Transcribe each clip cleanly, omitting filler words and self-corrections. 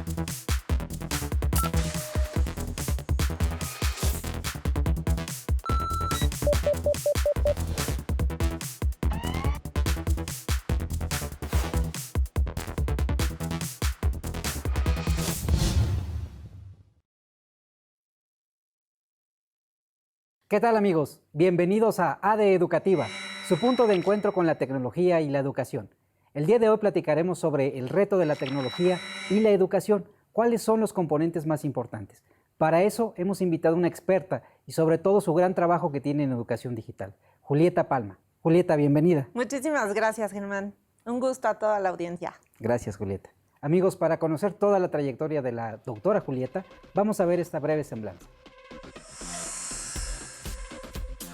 ¿Qué tal, amigos? Bienvenidos a ADE Educativa, su punto de encuentro con la tecnología y la educación. El día de hoy platicaremos sobre el reto de la tecnología y la educación, cuáles son los componentes más importantes. Para eso hemos invitado a una experta y sobre todo su gran trabajo que tiene en educación digital, Julieta Palma. Julieta, bienvenida. Muchísimas gracias, Germán. Un gusto a toda la audiencia. Gracias, Julieta. Amigos, para conocer toda la trayectoria de la doctora Julieta, vamos a ver esta breve semblanza.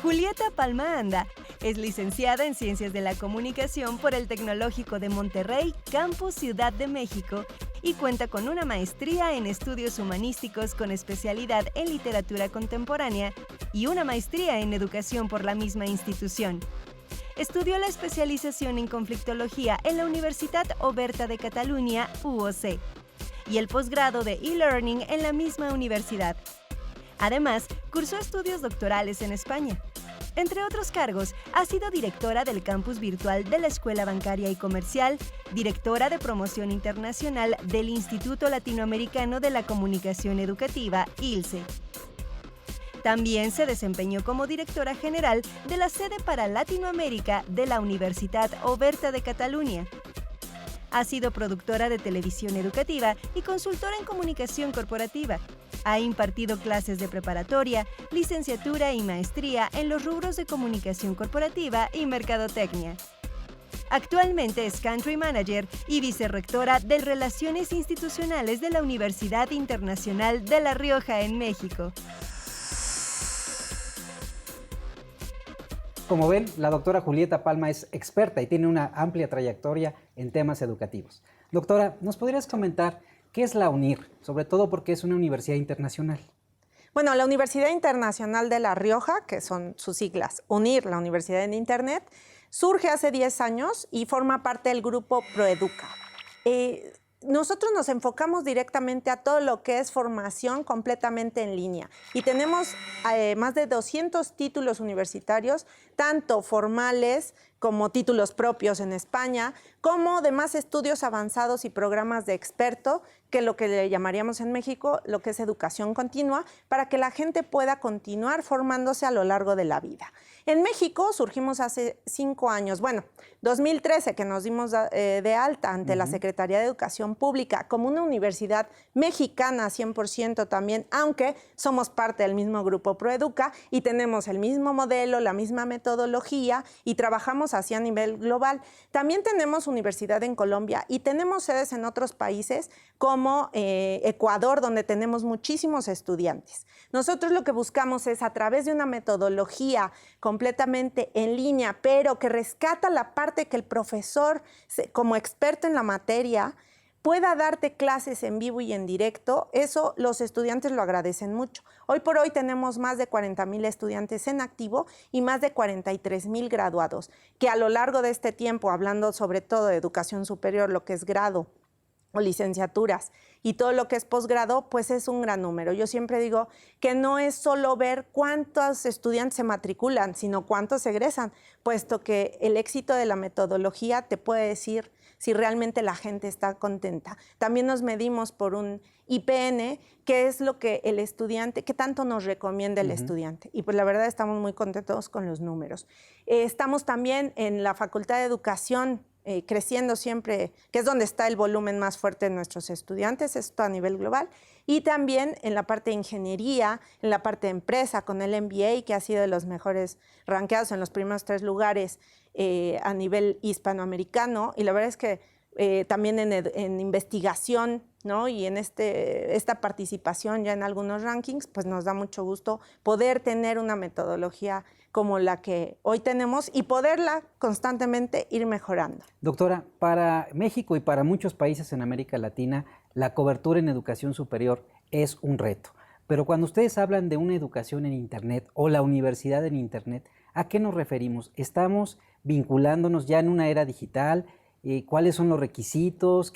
Julieta Palma Anda es licenciada en Ciencias de la Comunicación por el Tecnológico de Monterrey, Campus Ciudad de México, y cuenta con una maestría en Estudios Humanísticos con especialidad en Literatura Contemporánea y una maestría en Educación por la misma institución. Estudió la especialización en Conflictología en la Universitat Oberta de Catalunya, UOC, y el posgrado de e-learning en la misma universidad. Además, cursó estudios doctorales en España. Entre otros cargos, ha sido directora del campus virtual de la Escuela Bancaria y Comercial, directora de promoción internacional del Instituto Latinoamericano de la Comunicación Educativa, ILCE. También se desempeñó como directora general de la sede para Latinoamérica de la Universitat Oberta de Catalunya. Ha sido productora de televisión educativa y consultora en comunicación corporativa. Ha impartido clases de preparatoria, licenciatura y maestría en los rubros de comunicación corporativa y mercadotecnia. Actualmente es Country Manager y vicerrectora de Relaciones Institucionales de la Universidad Internacional de La Rioja en México. Como ven, la doctora Julieta Palma es experta y tiene una amplia trayectoria en temas educativos. Doctora, ¿nos podrías comentar qué es la UNIR? Sobre todo porque es una universidad internacional. Bueno, la Universidad Internacional de La Rioja, que son sus siglas, UNIR, la Universidad en Internet, surge hace 10 años y forma parte del grupo Proeduca. Nosotros nos enfocamos directamente a todo lo que es formación completamente en línea y tenemos más de 200 títulos universitarios, tanto formales como títulos propios en España, como demás estudios avanzados y programas de experto, que lo que le llamaríamos en México lo que es educación continua, para que la gente pueda continuar formándose a lo largo de la vida. En México surgimos hace 5 años, bueno, 2013, que nos dimos de alta ante la Secretaría de Educación Pública como una universidad mexicana 100% también, aunque somos parte del mismo grupo Proeduca y tenemos el mismo modelo, la misma metodología y trabajamos así a nivel global. También tenemos universidad en Colombia y tenemos sedes en otros países como Ecuador, donde tenemos muchísimos estudiantes. Nosotros lo que buscamos es, a través de una metodología completamente en línea, pero que rescata la parte que el profesor, como experto en la materia, pueda darte clases en vivo y en directo. Eso los estudiantes lo agradecen mucho. Hoy por hoy tenemos más de 40,000 estudiantes en activo y más de 43,000 graduados, que a lo largo de este tiempo, hablando sobre todo de educación superior, lo que es grado o licenciaturas y todo lo que es posgrado, pues es un gran número. Yo siempre digo que no es solo ver cuántos estudiantes se matriculan, sino cuántos egresan, puesto que el éxito de la metodología te puede decir si realmente la gente está contenta. También nos medimos por un IPN, que es lo que el estudiante, qué tanto nos recomienda el estudiante. Y pues la verdad estamos muy contentos con los números. Estamos también en la Facultad de Educación, creciendo siempre, que es donde está el volumen más fuerte de nuestros estudiantes, esto a nivel global, y también en la parte de ingeniería, en la parte de empresa, con el MBA, que ha sido de los mejores rankeados en los primeros 3 lugares a nivel hispanoamericano, y la verdad es que también en investigación, ¿no? Y en esta participación ya en algunos rankings, pues nos da mucho gusto poder tener una metodología como la que hoy tenemos y poderla constantemente ir mejorando. Doctora, para México y para muchos países en América Latina, la cobertura en educación superior es un reto. Pero cuando ustedes hablan de una educación en Internet o la universidad en Internet, ¿a qué nos referimos? ¿Estamos vinculándonos ya en una era digital? ¿Cuáles son los requisitos?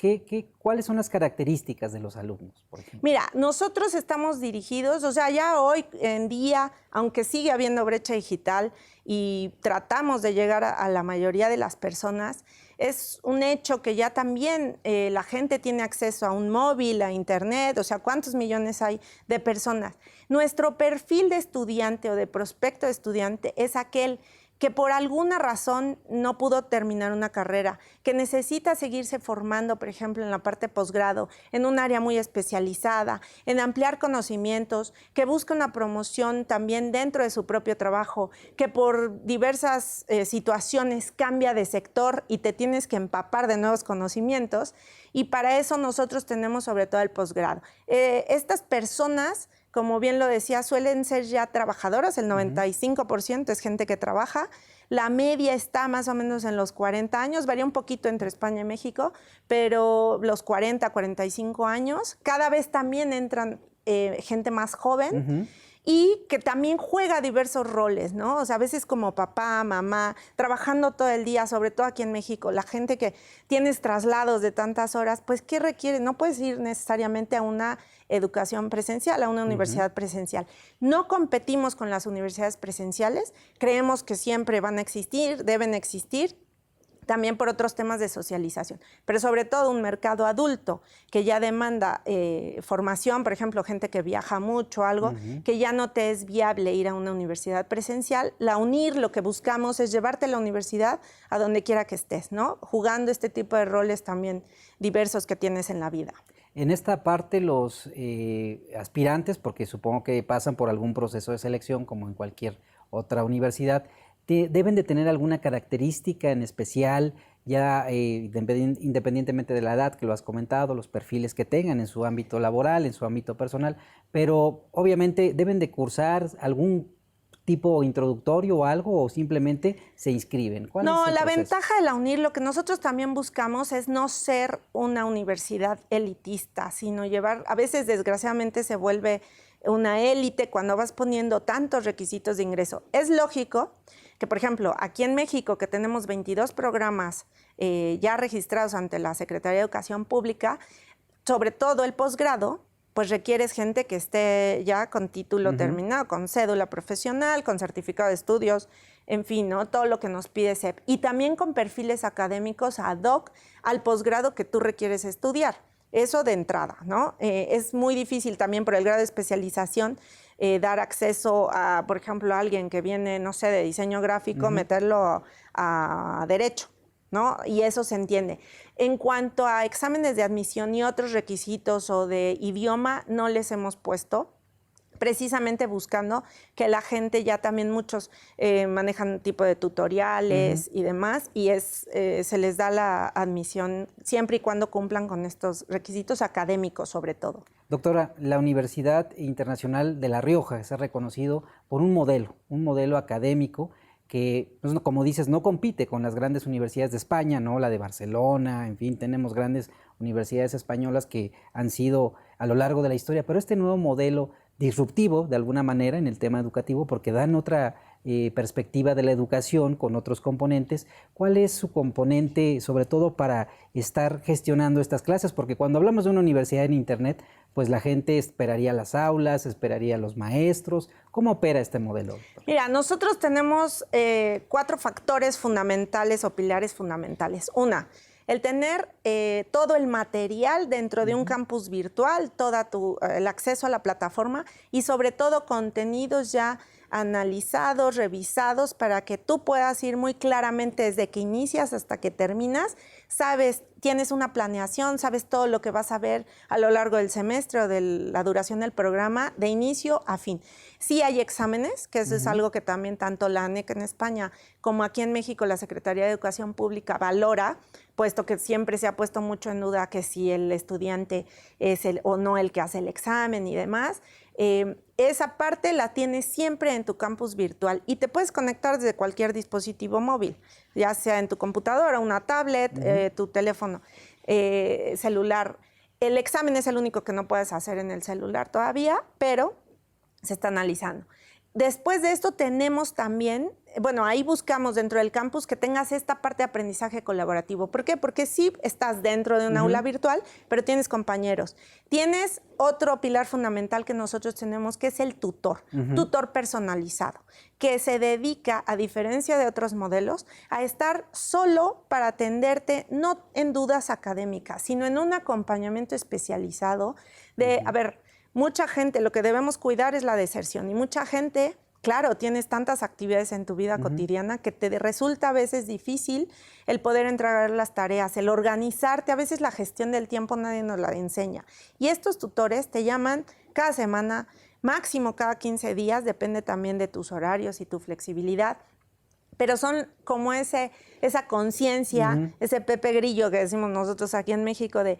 ¿Cuáles son las características de los alumnos, por ejemplo? Mira, nosotros estamos dirigidos, o sea, ya hoy en día, aunque sigue habiendo brecha digital y tratamos de llegar a la mayoría de las personas, es un hecho que ya también la gente tiene acceso a un móvil, a internet, o sea, ¿cuántos millones hay de personas? Nuestro perfil de estudiante o de prospecto de estudiante es aquel que por alguna razón no pudo terminar una carrera, que necesita seguirse formando, por ejemplo, en la parte posgrado, en un área muy especializada, en ampliar conocimientos, que busca una promoción también dentro de su propio trabajo, que por diversas situaciones cambia de sector y te tienes que empapar de nuevos conocimientos, y para eso nosotros tenemos sobre todo el posgrado. Estas personas, como bien lo decía, suelen ser ya trabajadoras, el 95% es gente que trabaja. La media está más o menos en los 40 años, varía un poquito entre España y México, pero los 40, 45 años. Cada vez también entran gente más joven. Y que también juega diversos roles, ¿no? O sea, a veces como papá, mamá, trabajando todo el día, sobre todo aquí en México, la gente que tienes traslados de tantas horas, pues, ¿qué requiere? No puedes ir necesariamente a una educación presencial, a una universidad presencial. No competimos con las universidades presenciales, creemos que siempre van a existir, deben existir, también por otros temas de socialización, pero sobre todo un mercado adulto que ya demanda formación, por ejemplo, gente que viaja mucho, algo que ya no te es viable ir a una universidad presencial. La UNIR, lo que buscamos es llevarte a la universidad a donde quiera que estés, ¿no? Jugando este tipo de roles también diversos que tienes en la vida. En esta parte los aspirantes, porque supongo que pasan por algún proceso de selección como en cualquier otra universidad, deben de tener alguna característica en especial, ya independientemente de la edad que lo has comentado, los perfiles que tengan en su ámbito laboral, en su ámbito personal, pero obviamente deben de cursar algún tipo introductorio o algo, o simplemente se inscriben. No, la ventaja de la UNIR, lo que nosotros también buscamos es no ser una universidad elitista, sino llevar, a veces desgraciadamente se vuelve una élite cuando vas poniendo tantos requisitos de ingreso. Es lógico que, por ejemplo, aquí en México, que tenemos 22 programas ya registrados ante la Secretaría de Educación Pública, sobre todo el posgrado, pues requieres gente que esté ya con título terminado, con cédula profesional, con certificado de estudios, en fin, ¿no? Todo lo que nos pide SEP. Y también con perfiles académicos ad hoc al posgrado que tú requieres estudiar. Eso de entrada, ¿no? Es muy difícil también por el grado de especialización dar acceso a, por ejemplo, a alguien que viene, no sé, de diseño gráfico, meterlo a derecho, ¿no? Y eso se entiende. En cuanto a exámenes de admisión y otros requisitos o de idioma, no les hemos puesto, precisamente buscando que la gente ya también muchos manejan tipo de tutoriales y demás, y se les da la admisión siempre y cuando cumplan con estos requisitos académicos sobre todo. Doctora, la Universidad Internacional de La Rioja se ha reconocido por un modelo académico que, pues, como dices, no compite con las grandes universidades de España, ¿no? La de Barcelona, en fin, tenemos grandes universidades españolas que han sido a lo largo de la historia, pero este nuevo modelo disruptivo, de alguna manera, en el tema educativo, porque dan otra perspectiva de la educación con otros componentes. ¿Cuál es su componente, sobre todo para estar gestionando estas clases? Porque cuando hablamos de una universidad en Internet, pues la gente esperaría las aulas, esperaría a los maestros. ¿Cómo opera este modelo, doctor? Mira, nosotros tenemos 4 factores fundamentales o pilares fundamentales. Una, el tener todo el material dentro de un campus virtual, el acceso a la plataforma y sobre todo contenidos ya analizados, revisados, para que tú puedas ir muy claramente desde que inicias hasta que terminas. Sabes, tienes una planeación, sabes todo lo que vas a ver a lo largo del semestre o de la duración del programa, de inicio a fin. Sí hay exámenes, que eso es algo que también tanto la ANEC en España como aquí en México la Secretaría de Educación Pública valora, puesto que siempre se ha puesto mucho en duda que si el estudiante es o no el que hace el examen y demás. Esa parte la tienes siempre en tu campus virtual y te puedes conectar desde cualquier dispositivo móvil, ya sea en tu computadora, una tablet, tu teléfono celular. El examen es el único que no puedes hacer en el celular todavía, pero se está analizando. Después de esto tenemos también, bueno, ahí buscamos dentro del campus que tengas esta parte de aprendizaje colaborativo. ¿Por qué? Porque sí estás dentro de un aula virtual, pero tienes compañeros. Tienes otro pilar fundamental que nosotros tenemos, que es el tutor, tutor personalizado, que se dedica, a diferencia de otros modelos, a estar solo para atenderte, no en dudas académicas, sino en un acompañamiento especializado de, a ver, mucha gente, lo que debemos cuidar es la deserción y mucha gente, claro, tienes tantas actividades en tu vida cotidiana que te resulta a veces difícil el poder entregar las tareas, el organizarte, a veces la gestión del tiempo nadie nos la enseña. Y estos tutores te llaman cada semana, máximo cada 15 días, depende también de tus horarios y tu flexibilidad, pero son como esa conciencia, ese Pepe Grillo que decimos nosotros aquí en México de,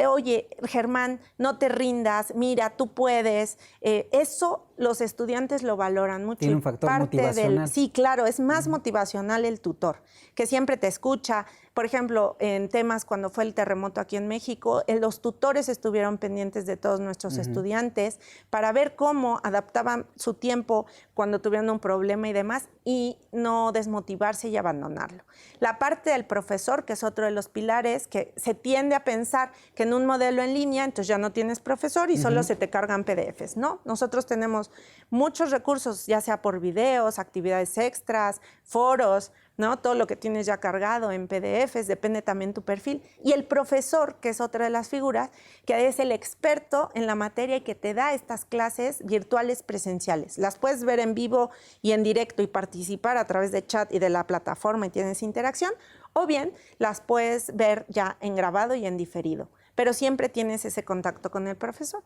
oye, Germán, no te rindas, mira, tú puedes. Eso los estudiantes lo valoran mucho. Tiene un factor motivacional. Sí, claro, es más motivacional el tutor, que siempre te escucha. Por ejemplo, en temas cuando fue el terremoto aquí en México, los tutores estuvieron pendientes de todos nuestros estudiantes para ver cómo adaptaban su tiempo cuando tuvieron un problema y demás, y no desmotivarse y abandonarlo. La parte del profesor, que es otro de los pilares, que se tiende a pensar que en un modelo en línea, entonces ya no tienes profesor y solo se te cargan PDFs, ¿no? Nosotros tenemos muchos recursos, ya sea por videos, actividades extras, foros, ¿no? Todo lo que tienes ya cargado en PDFs, depende también tu perfil. Y el profesor, que es otra de las figuras, que es el experto en la materia y que te da estas clases virtuales presenciales. Las puedes ver en vivo y en directo y participar a través de chat y de la plataforma y tienes interacción, o bien las puedes ver ya en grabado y en diferido. Pero siempre tienes ese contacto con el profesor.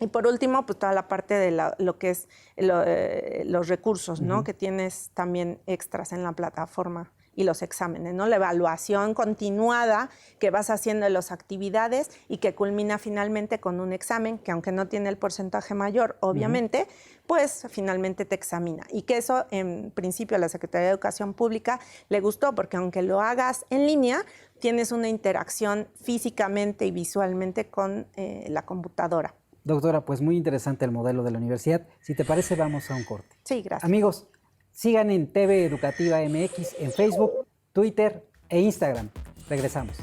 Y por último, pues toda la parte de lo que es los recursos, ¿no? Que tienes también extras en la plataforma y los exámenes, ¿no? La evaluación continuada que vas haciendo de las actividades y que culmina finalmente con un examen que, aunque no tiene el porcentaje mayor, obviamente, pues finalmente te examina. Y que eso, en principio, a la Secretaría de Educación Pública le gustó, porque aunque lo hagas en línea, tienes una interacción físicamente y visualmente con la computadora. Doctora, pues muy interesante el modelo de la universidad. Si te parece, vamos a un corte. Sí, gracias. Amigos, sigan en TV Educativa MX en Facebook, Twitter e Instagram. Regresamos.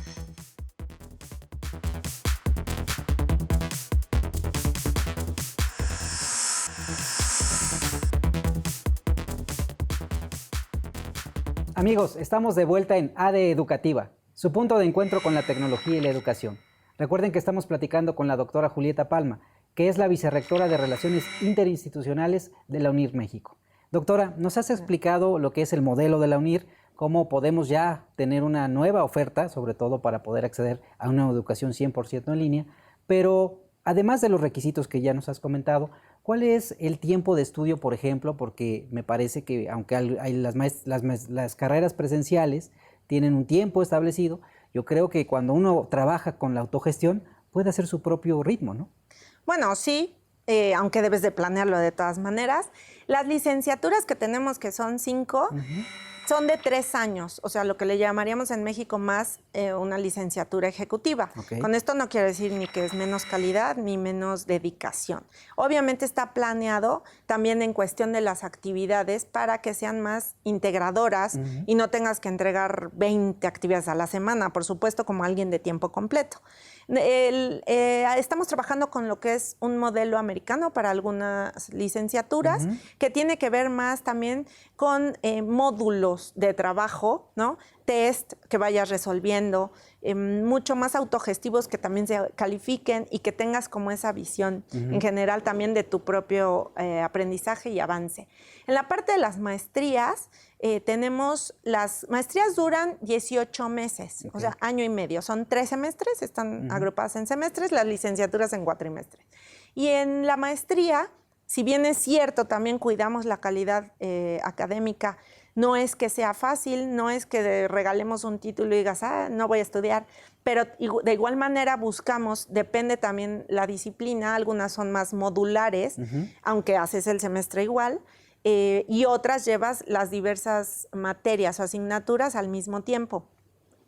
Amigos, estamos de vuelta en AD Educativa, su punto de encuentro con la tecnología y la educación. Recuerden que estamos platicando con la doctora Julieta Palma, que es la vicerrectora de Relaciones Interinstitucionales de la UNIR México. Doctora, nos has explicado lo que es el modelo de la UNIR, cómo podemos ya tener una nueva oferta, sobre todo para poder acceder a una educación 100% en línea, pero además de los requisitos que ya nos has comentado, ¿cuál es el tiempo de estudio, por ejemplo? Porque me parece que aunque hay las carreras presenciales tienen un tiempo establecido, yo creo que cuando uno trabaja con la autogestión puede hacer su propio ritmo, ¿no? Bueno, sí, aunque debes de planearlo de todas maneras. Las licenciaturas que tenemos, que son 5, son de 3 años, o sea, lo que le llamaríamos en México más una licenciatura ejecutiva. Okay. Con esto no quiero decir ni que es menos calidad ni menos dedicación. Obviamente está planeado también en cuestión de las actividades para que sean más integradoras y no tengas que entregar 20 actividades a la semana, por supuesto, como alguien de tiempo completo. Estamos trabajando con lo que es un modelo americano para algunas licenciaturas que tiene que ver más también con módulos de trabajo, ¿no? Test que vayas resolviendo, mucho más autogestivos que también se califiquen y que tengas como esa visión en general también de tu propio aprendizaje y avance. En la parte de las maestrías, las maestrías duran 18 meses, o sea, año y medio. Son 3 semestres, están agrupadas en semestres, las licenciaturas en cuatrimestres. Y en la maestría, si bien es cierto, también cuidamos la calidad académica. No es que sea fácil, no es que regalemos un título y digas, no voy a estudiar, pero de igual manera buscamos, depende también la disciplina, algunas son más modulares, aunque haces el semestre igual, y otras llevas las diversas materias o asignaturas al mismo tiempo.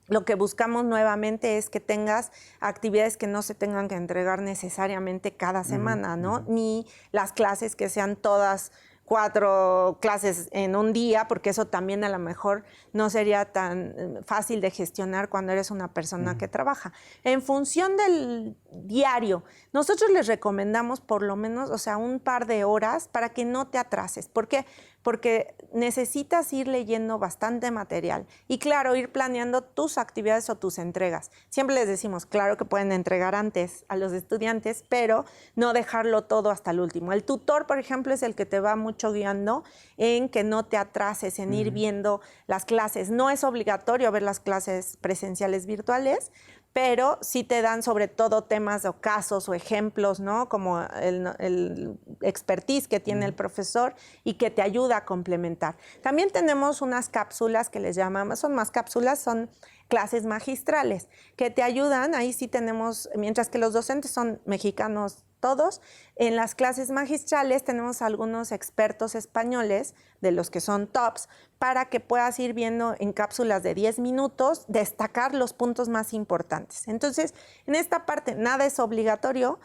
Lo que buscamos nuevamente es que tengas actividades que no se tengan que entregar necesariamente cada semana, ¿no? Ni las clases que sean todas 4 clases en un día, porque eso también a lo mejor no sería tan fácil de gestionar cuando eres una persona que trabaja. En función del diario, nosotros les recomendamos por lo menos, o sea, un par de horas para que no te atrases. ¿Por qué? Porque necesitas ir leyendo bastante material y, claro, ir planeando tus actividades o tus entregas. Siempre les decimos, claro que pueden entregar antes a los estudiantes, pero no dejarlo todo hasta el último. El tutor, por ejemplo, es el que te va mucho guiando en que no te atrases, en ir viendo las clases. No es obligatorio ver las clases presenciales virtuales, pero sí te dan sobre todo temas o casos o ejemplos, ¿no? Como el expertise que tiene el profesor y que te ayuda a complementar. También tenemos unas cápsulas que les llamamos, son más cápsulas, son clases magistrales, que te ayudan, ahí sí tenemos, mientras que los docentes son mexicanos todos, en las clases magistrales tenemos algunos expertos españoles, de los que son tops, para que puedas ir viendo en cápsulas de 10 minutos, destacar los puntos más importantes. Entonces, en esta parte nada es obligatorio,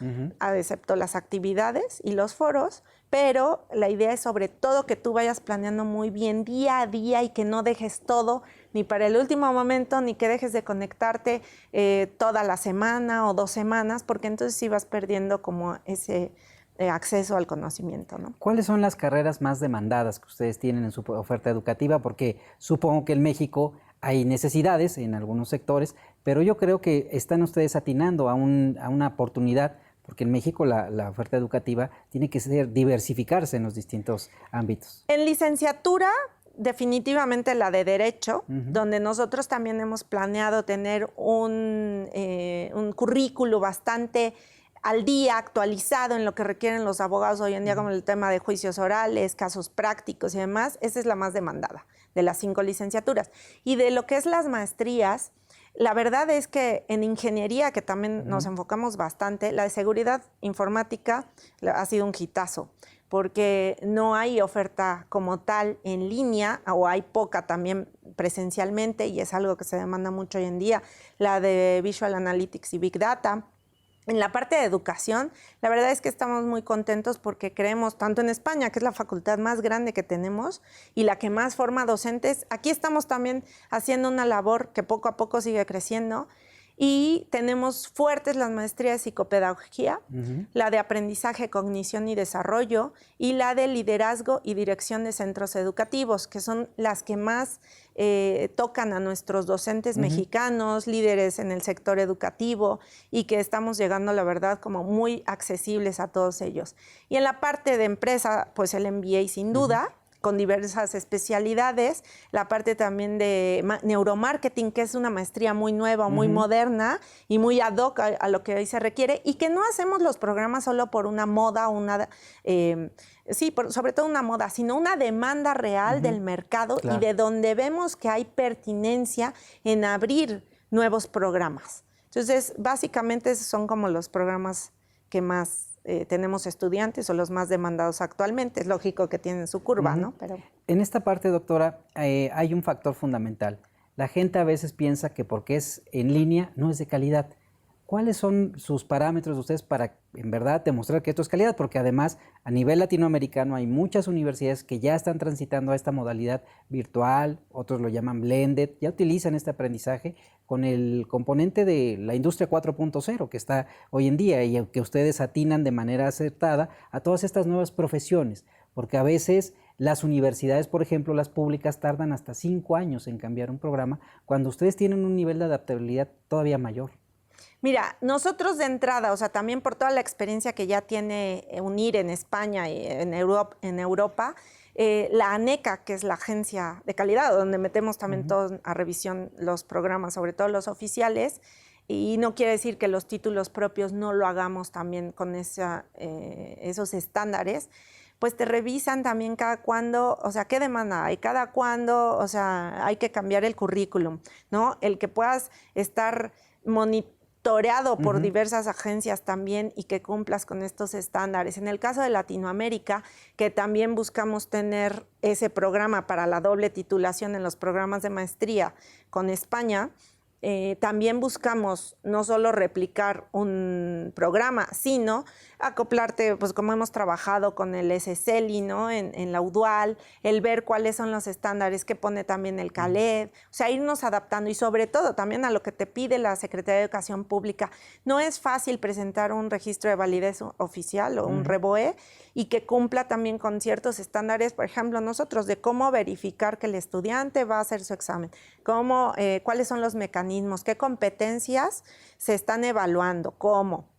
excepto las actividades y los foros, pero la idea es sobre todo que tú vayas planeando muy bien día a día y que no dejes todo ni para el último momento, ni que dejes de conectarte toda la semana o 2 semanas, porque entonces sí vas perdiendo como ese acceso al conocimiento, ¿no? ¿Cuáles son las carreras más demandadas que ustedes tienen en su oferta educativa? Porque supongo que en México hay necesidades en algunos sectores, pero yo creo que están ustedes atinando a una oportunidad, porque en México la oferta educativa tiene que diversificarse en los distintos ámbitos. En licenciatura, definitivamente la de Derecho, donde nosotros también hemos planeado tener un currículo bastante al día, actualizado en lo que requieren los abogados hoy en día, como el tema de juicios orales, casos prácticos y demás. Esa es la más demandada de las 5 licenciaturas. Y de lo que es las maestrías, la verdad es que en ingeniería, que también nos enfocamos bastante, la de seguridad informática ha sido un hitazo, porque no hay oferta como tal en línea, o hay poca también presencialmente, y es algo que se demanda mucho hoy en día. La de Visual Analytics y Big Data. En la parte de educación, la verdad es que estamos muy contentos porque creemos, tanto en España, que es la facultad más grande que tenemos y la que más forma docentes, aquí estamos también haciendo una labor que poco a poco sigue creciendo, y tenemos fuertes las maestrías de psicopedagogía, la de aprendizaje, cognición y desarrollo, y la de liderazgo y dirección de centros educativos, que son las que más tocan a nuestros docentes mexicanos, líderes en el sector educativo, y que estamos llegando, la verdad, como muy accesibles a todos ellos. Y en la parte de empresa, pues el MBA sin duda, con diversas especialidades, la parte también de neuromarketing, que es una maestría muy nueva, muy moderna y muy ad hoc a lo que hoy se requiere, y que no hacemos los programas solo por una moda, sobre todo una moda, sino una demanda real del mercado, y de donde vemos que hay pertinencia en abrir nuevos programas. Entonces, básicamente esos son como los programas que más tenemos estudiantes, o los más demandados actualmente. Es lógico que tienen su curva, ¿no? Pero en esta parte, doctora, hay un factor fundamental. La gente a veces piensa que porque es en línea no es de calidad. ¿Cuáles son sus parámetros de ustedes para en verdad demostrar que esto es calidad? Porque además a nivel latinoamericano hay muchas universidades que ya están transitando a esta modalidad virtual, otros lo llaman blended, ya utilizan este aprendizaje con el componente de la industria 4.0 que está hoy en día, y que ustedes atinan de manera acertada a todas estas nuevas profesiones, porque a veces las universidades, por ejemplo, las públicas, tardan hasta 5 años en cambiar un programa, cuando ustedes tienen un nivel de adaptabilidad todavía mayor. Mira, nosotros de entrada, o sea, también por toda la experiencia que ya tiene UNIR en España y en Europa, la ANECA, que es la agencia de calidad, donde metemos también todos a revisión los programas, sobre todo los oficiales, y no quiere decir que los títulos propios no lo hagamos también con esos estándares, pues te revisan también cada cuándo, o sea, qué demanda hay, cada cuándo, o sea, hay que cambiar el currículum, ¿no? El que puedas estar monitoreado por diversas agencias también, y que cumplas con estos estándares. En el caso de Latinoamérica, que también buscamos tener ese programa para la doble titulación en los programas de maestría con España, también buscamos no solo replicar un programa, sino acoplarte, pues como hemos trabajado con el SCELI, ¿no? En la UDUAL, el ver cuáles son los estándares que pone también el CALED, o sea, irnos adaptando y sobre todo también a lo que te pide la Secretaría de Educación Pública. No es fácil presentar un registro de validez oficial o un REVOE y que cumpla también con ciertos estándares, por ejemplo, nosotros, de cómo verificar que el estudiante va a hacer su examen, cuáles son los mecanismos, qué competencias se están evaluando, cómo.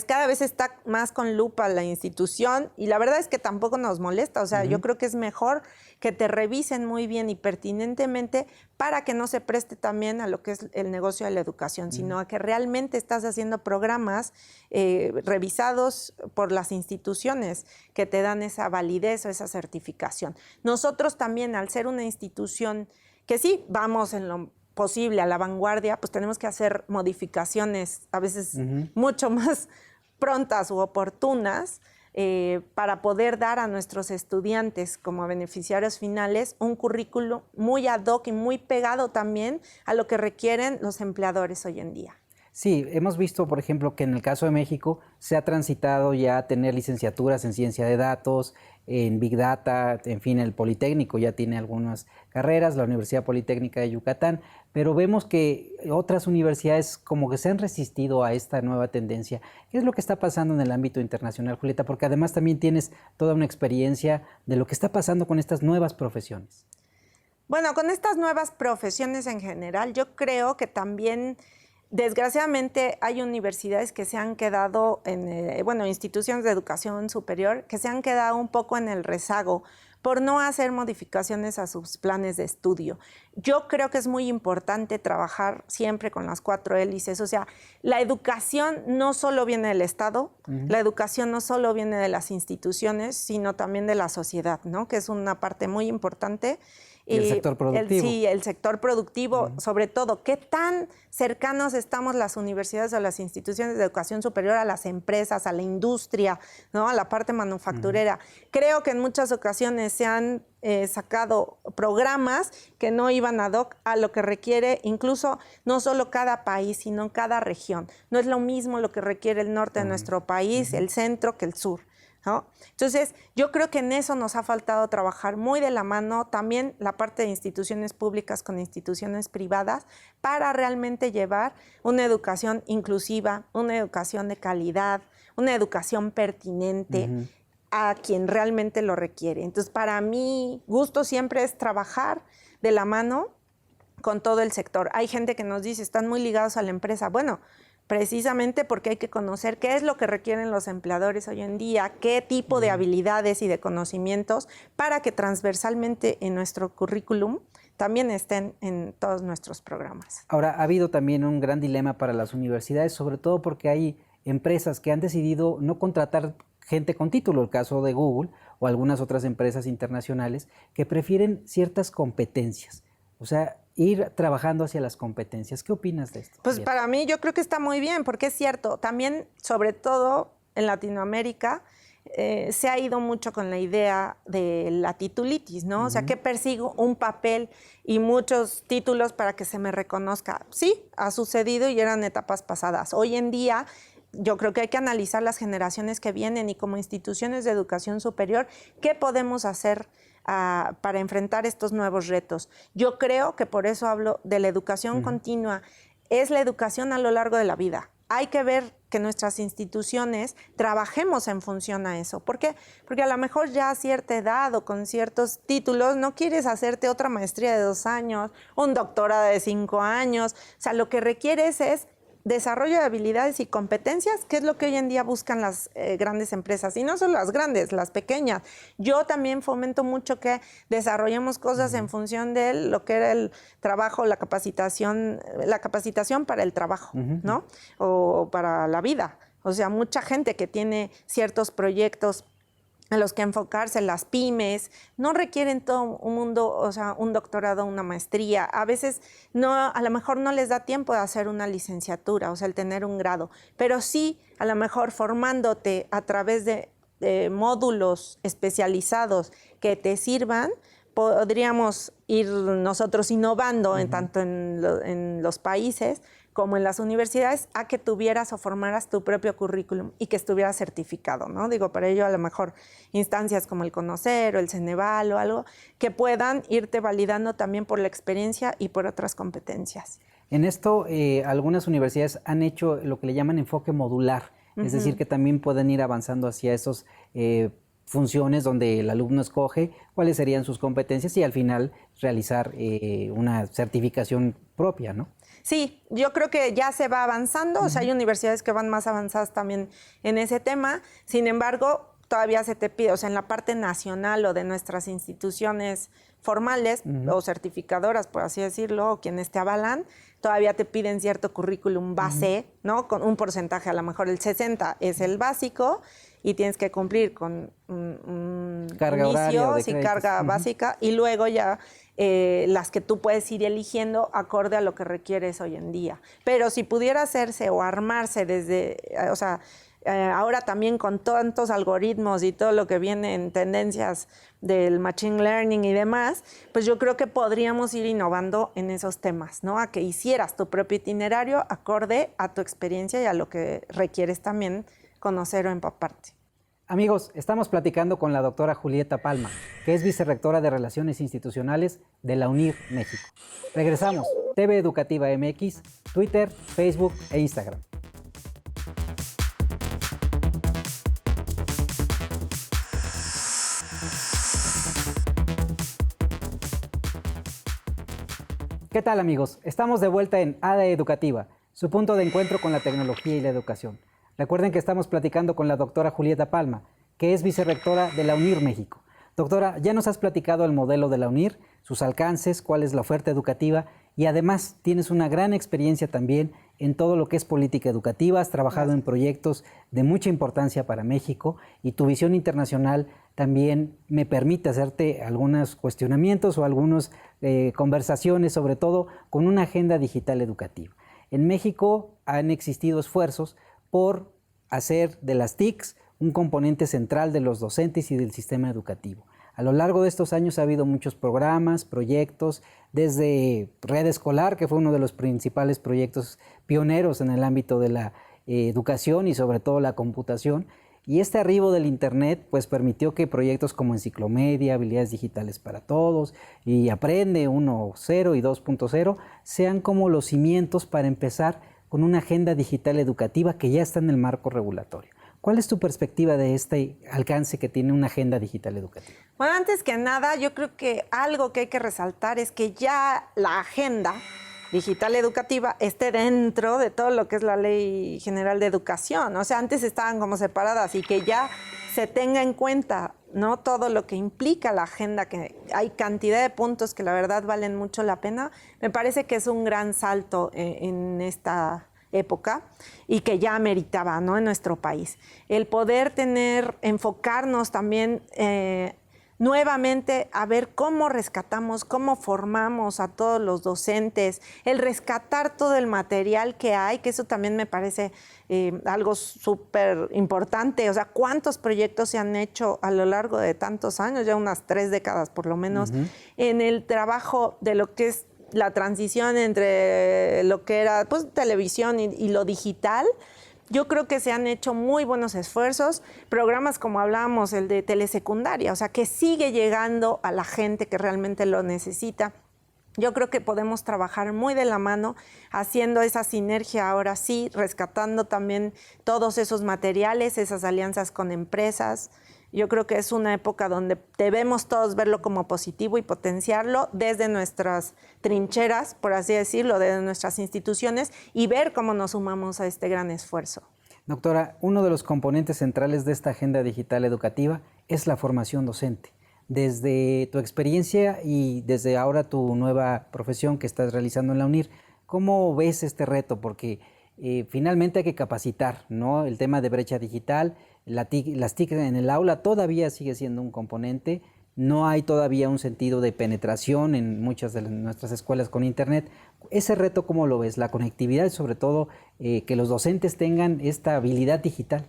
Cada vez está más con lupa la institución y la verdad es que tampoco nos molesta, o sea, yo creo que es mejor que te revisen muy bien y pertinentemente para que no se preste también a lo que es el negocio de la educación, sino a que realmente estás haciendo programas revisados por las instituciones que te dan esa validez o esa certificación. Nosotros también, al ser una institución que sí vamos en lo posible a la vanguardia, pues tenemos que hacer modificaciones a veces mucho más prontas u oportunas para poder dar a nuestros estudiantes como beneficiarios finales un currículo muy ad hoc y muy pegado también a lo que requieren los empleadores hoy en día. Sí, hemos visto, por ejemplo, que en el caso de México se ha transitado ya a tener licenciaturas en ciencia de datos, en Big Data, en fin, el Politécnico ya tiene algunas carreras, la Universidad Politécnica de Yucatán, pero vemos que otras universidades como que se han resistido a esta nueva tendencia. ¿Qué es lo que está pasando en el ámbito internacional, Julieta? Porque además también tienes toda una experiencia de lo que está pasando con estas nuevas profesiones. Bueno, con estas nuevas profesiones en general, yo creo que también, desgraciadamente, hay universidades que se han quedado, instituciones de educación superior, que se han quedado un poco en el rezago por no hacer modificaciones a sus planes de estudio. Yo creo que es muy importante trabajar siempre con las 4 hélices, o sea, la educación no solo viene del Estado, la educación no solo viene de las instituciones, sino también de la sociedad, ¿no? Que es una parte muy importante. Y el sector productivo. Sí, el sector productivo, sobre todo, ¿qué tan cercanos estamos las universidades o las instituciones de educación superior a las empresas, a la industria, ¿no? A la parte manufacturera? Creo que en muchas ocasiones se han sacado programas que no iban ad hoc a lo que requiere incluso no solo cada país, sino cada región. No es lo mismo lo que requiere el norte de nuestro país, el centro, que el sur, ¿no? Entonces, yo creo que en eso nos ha faltado trabajar muy de la mano, también la parte de instituciones públicas con instituciones privadas, para realmente llevar una educación inclusiva, una educación de calidad, una educación pertinente a quien realmente lo requiere. Entonces, para mí, gusto siempre es trabajar de la mano con todo el sector. Hay gente que nos dice, están muy ligados a la empresa. Bueno, precisamente porque hay que conocer qué es lo que requieren los empleadores hoy en día, qué tipo de habilidades y de conocimientos, para que transversalmente en nuestro currículum también estén en todos nuestros programas. Ahora, ha habido también un gran dilema para las universidades, sobre todo porque hay empresas que han decidido no contratar gente con título, el caso de Google o algunas otras empresas internacionales que prefieren ciertas competencias, o sea, ir trabajando hacia las competencias. ¿Qué opinas de esto? Pues para mí yo creo que está muy bien, porque es cierto, también, sobre todo en Latinoamérica, se ha ido mucho con la idea de la titulitis, ¿no? O sea, que persigo un papel y muchos títulos para que se me reconozca. Sí, ha sucedido y eran etapas pasadas. Hoy en día, yo creo que hay que analizar las generaciones que vienen y como instituciones de educación superior, ¿qué podemos hacer para enfrentar estos nuevos retos? Yo creo que por eso hablo de la educación continua. Es la educación a lo largo de la vida. Hay que ver que nuestras instituciones trabajemos en función a eso. ¿Por qué? Porque a lo mejor ya a cierta edad o con ciertos títulos no quieres hacerte otra maestría de 2 años, un doctorado de 5 años. O sea, lo que requieres es desarrollo de habilidades y competencias, que es lo que hoy en día buscan las grandes empresas, y no solo las grandes, las pequeñas. Yo también fomento mucho que desarrollemos cosas en función de lo que era el trabajo, la capacitación para el trabajo, ¿no? O para la vida. O sea, mucha gente que tiene ciertos proyectos a los que enfocarse, las pymes, no requieren todo un mundo, o sea, un doctorado, una maestría. A veces a lo mejor no les da tiempo de hacer una licenciatura, o sea, el tener un grado, pero sí, a lo mejor formándote a través de módulos especializados que te sirvan, podríamos ir nosotros innovando tanto en los países como en las universidades, a que tuvieras o formaras tu propio currículum y que estuviera certificado, ¿no? Digo, para ello a lo mejor instancias como el Conocer o el Ceneval o algo que puedan irte validando también por la experiencia y por otras competencias. En esto, algunas universidades han hecho lo que le llaman enfoque modular, es decir, que también pueden ir avanzando hacia esos funciones donde el alumno escoge cuáles serían sus competencias y al final realizar una certificación propia, ¿no? Sí, yo creo que ya se va avanzando, o sea, hay universidades que van más avanzadas también en ese tema, sin embargo, todavía se te pide, o sea, en la parte nacional o de nuestras instituciones formales o certificadoras, por así decirlo, o quienes te avalan, todavía te piden cierto currículum base, ¿no? Con un porcentaje, a lo mejor el 60 es el básico y tienes que cumplir con carga horaria inicios y carga básica, y luego ya las que tú puedes ir eligiendo acorde a lo que requieres hoy en día. Pero si pudiera hacerse o armarse desde, o sea, ahora también con tantos algoritmos y todo lo que viene en tendencias del machine learning y demás, pues yo creo que podríamos ir innovando en esos temas, ¿no? A que hicieras tu propio itinerario acorde a tu experiencia y a lo que requieres también conocer o empaparte. Amigos, estamos platicando con la doctora Julieta Palma, que es vicerrectora de Relaciones Institucionales de la UNIR México. Regresamos, TV Educativa MX, Twitter, Facebook e Instagram. ¿Qué tal, amigos? Estamos de vuelta en ADE Educativa, su punto de encuentro con la tecnología y la educación. Recuerden que estamos platicando con la doctora Julieta Palma, que es vicerrectora de la UNIR México. Doctora, ya nos has platicado el modelo de la UNIR, sus alcances, cuál es la oferta educativa y además tienes una gran experiencia también en todo lo que es política educativa, has trabajado en proyectos de mucha importancia para México y tu visión internacional también me permite hacerte algunos cuestionamientos o algunas conversaciones, sobre todo con una agenda digital educativa. En México han existido esfuerzos por hacer de las TICs un componente central de los docentes y del sistema educativo. A lo largo de estos años ha habido muchos programas, proyectos, desde Red Escolar, que fue uno de los principales proyectos pioneros en el ámbito de la educación y sobre todo la computación. Y este arribo del Internet pues permitió que proyectos como Enciclomedia, Habilidades Digitales para Todos y Aprende 1.0 y 2.0 sean como los cimientos para empezar con una agenda digital educativa que ya está en el marco regulatorio. ¿Cuál es tu perspectiva de este alcance que tiene una agenda digital educativa? Bueno, antes que nada, yo creo que algo que hay que resaltar es que ya la agenda digital educativa esté dentro de todo lo que es la Ley General de Educación. O sea, antes estaban como separadas y que ya se tenga en cuenta, ¿no?, todo lo que implica la agenda, que hay cantidad de puntos que la verdad valen mucho la pena. Me parece que es un gran salto en esta época y que ya meritaba, ¿no?, en nuestro país. El poder enfocarnos también nuevamente a ver cómo rescatamos, cómo formamos a todos los docentes, el rescatar todo el material que hay, que eso también me parece algo súper importante. O sea, ¿cuántos proyectos se han hecho a lo largo de tantos años? Ya unas 3 décadas por lo menos, en el trabajo de lo que es la transición entre lo que era pues televisión y lo digital. Yo creo que se han hecho muy buenos esfuerzos, programas como hablábamos, el de telesecundaria, o sea, que sigue llegando a la gente que realmente lo necesita. Yo creo que podemos trabajar muy de la mano, haciendo esa sinergia ahora sí, rescatando también todos esos materiales, esas alianzas con empresas. Yo creo que es una época donde debemos todos verlo como positivo y potenciarlo desde nuestras trincheras, por así decirlo, desde nuestras instituciones y ver cómo nos sumamos a este gran esfuerzo. Doctora, uno de los componentes centrales de esta agenda digital educativa es la formación docente. Desde tu experiencia y desde ahora tu nueva profesión que estás realizando en la UNIR, ¿cómo ves este reto? Porque finalmente hay que capacitar, ¿no? El tema de brecha digital, las TIC en el aula todavía sigue siendo un componente, no hay todavía un sentido de penetración en muchas de nuestras escuelas con Internet. Ese reto, ¿cómo lo ves? La conectividad y sobre todo que los docentes tengan esta habilidad digital.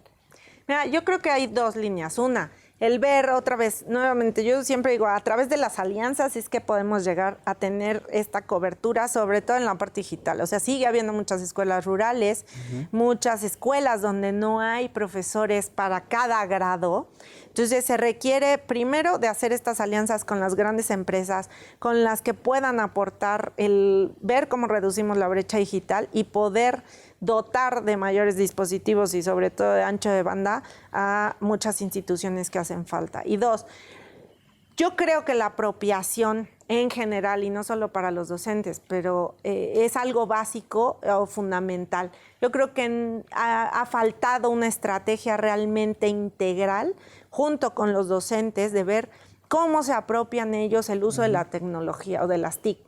Mira, yo creo que hay 2 líneas. Una, el ver otra vez, nuevamente, yo siempre digo, a través de las alianzas es que podemos llegar a tener esta cobertura, sobre todo en la parte digital. O sea, sigue habiendo muchas escuelas rurales, muchas escuelas donde no hay profesores para cada grado. Entonces, se requiere primero de hacer estas alianzas con las grandes empresas, con las que puedan aportar ver cómo reducimos la brecha digital y poder dotar de mayores dispositivos y sobre todo de ancho de banda a muchas instituciones que hacen falta. Y dos, yo creo que la apropiación en general, y no solo para los docentes, pero es algo básico o fundamental. Yo creo que ha faltado una estrategia realmente integral junto con los docentes de ver cómo se apropian ellos el uso de la tecnología o de las TIC.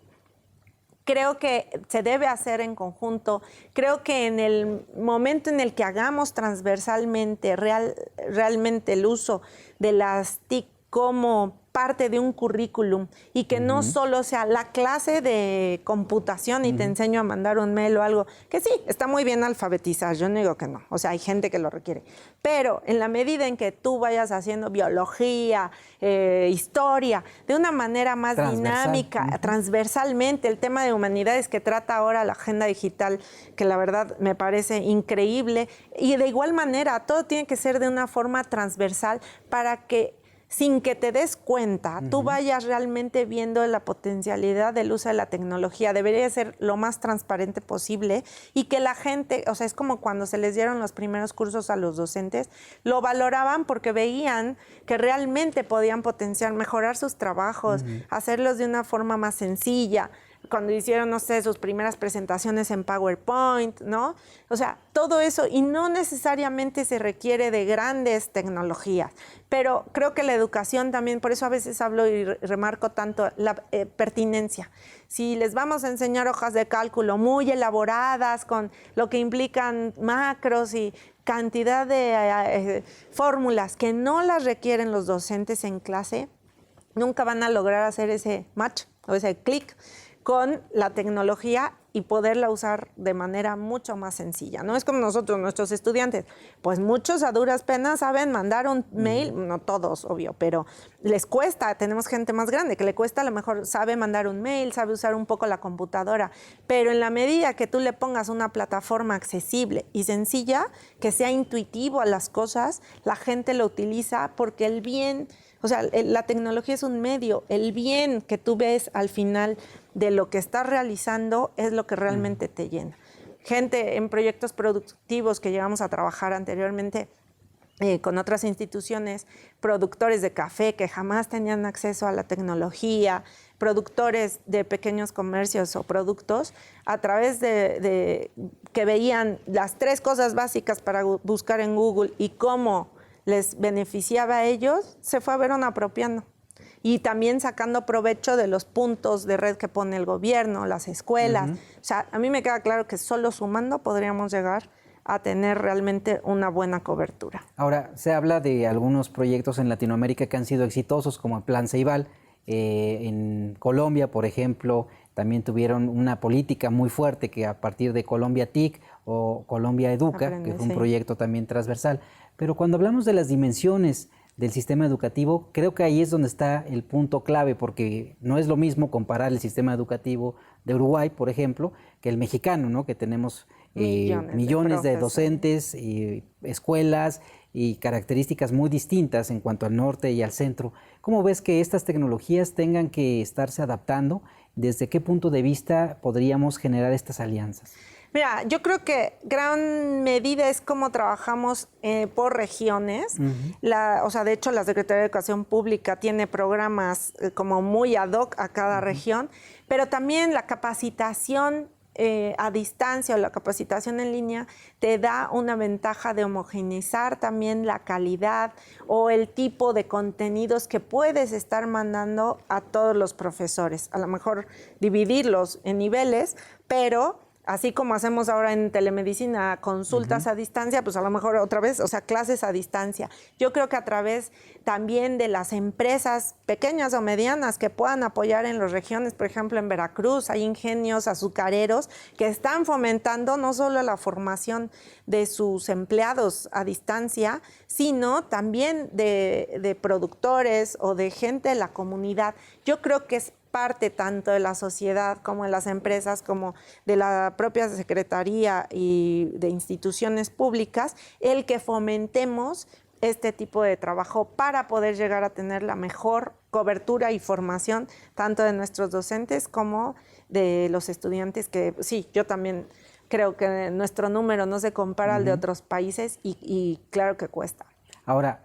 Creo que se debe hacer en conjunto. Creo que en el momento en el que hagamos transversalmente realmente el uso de las TIC como parte de un currículum y que no solo sea la clase de computación y te enseño a mandar un mail o algo, que sí, está muy bien alfabetizar, yo no digo que no, o sea, hay gente que lo requiere, pero en la medida en que tú vayas haciendo biología, historia, de una manera más dinámica, transversalmente, el tema de humanidades que trata ahora la agenda digital, que la verdad me parece increíble, y de igual manera, todo tiene que ser de una forma transversal para que sin que te des cuenta, tú vayas realmente viendo la potencialidad del uso de la tecnología. Debería ser lo más transparente posible y que la gente, o sea, es como cuando se les dieron los primeros cursos a los docentes, lo valoraban porque veían que realmente podían potenciar, mejorar sus trabajos, hacerlos de una forma más sencilla. Cuando hicieron, no sé, sus primeras presentaciones en PowerPoint, ¿no? O sea, todo eso, y no necesariamente se requiere de grandes tecnologías, pero creo que la educación también, por eso a veces hablo y remarco tanto la pertinencia. Si les vamos a enseñar hojas de cálculo muy elaboradas, con lo que implican macros y cantidad de fórmulas que no las requieren los docentes en clase, nunca van a lograr hacer ese match o ese clic con la tecnología y poderla usar de manera mucho más sencilla. No es como nosotros, nuestros estudiantes, pues muchos a duras penas saben mandar un mail, no todos, obvio, pero les cuesta, tenemos gente más grande que le cuesta, a lo mejor sabe mandar un mail, sabe usar un poco la computadora, pero en la medida que tú le pongas una plataforma accesible y sencilla, que sea intuitivo a las cosas, la gente lo utiliza porque el bien, o sea, la tecnología es un medio, el bien que tú ves al final de lo que estás realizando es lo que realmente te llena. Gente en proyectos productivos que llegamos a trabajar anteriormente con otras instituciones, productores de café que jamás tenían acceso a la tecnología, productores de pequeños comercios o productos, a través de que veían las 3 cosas básicas para buscar en Google y cómo les beneficiaba a ellos, se fueron apropiando. Y también sacando provecho de los puntos de red que pone el gobierno, las escuelas. O sea, a mí me queda claro que solo sumando podríamos llegar a tener realmente una buena cobertura. Ahora, se habla de algunos proyectos en Latinoamérica que han sido exitosos, como el Plan Ceibal. En Colombia, por ejemplo, también tuvieron una política muy fuerte que a partir de Colombia TIC o Colombia Educa, que fue un proyecto también transversal. Pero cuando hablamos de las dimensiones del sistema educativo, creo que ahí es donde está el punto clave, porque no es lo mismo comparar el sistema educativo de Uruguay, por ejemplo, que el mexicano, ¿no? Que tenemos millones de docentes, escuelas y características muy distintas en cuanto al norte y al centro. ¿Cómo ves que estas tecnologías tengan que estarse adaptando? ¿Desde qué punto de vista podríamos generar estas alianzas? Mira, yo creo que gran medida es cómo trabajamos por regiones. O sea, de hecho, la Secretaría de Educación Pública tiene programas como muy ad hoc a cada región, pero también la capacitación a distancia o la capacitación en línea te da una ventaja de homogeneizar también la calidad o el tipo de contenidos que puedes estar mandando a todos los profesores. A lo mejor dividirlos en niveles, pero así como hacemos ahora en telemedicina, consultas a distancia, pues a lo mejor otra vez, o sea, clases a distancia. Yo creo que a través también de las empresas pequeñas o medianas que puedan apoyar en las regiones, por ejemplo, en Veracruz hay ingenios azucareros que están fomentando no solo la formación de sus empleados a distancia, sino también de productores o de gente de la comunidad. Yo creo que es parte tanto de la sociedad como de las empresas, como de la propia Secretaría y de instituciones públicas, el que fomentemos este tipo de trabajo para poder llegar a tener la mejor cobertura y formación tanto de nuestros docentes como de los estudiantes, que sí, yo también creo que nuestro número no se compara al de otros países y claro que cuesta. Ahora,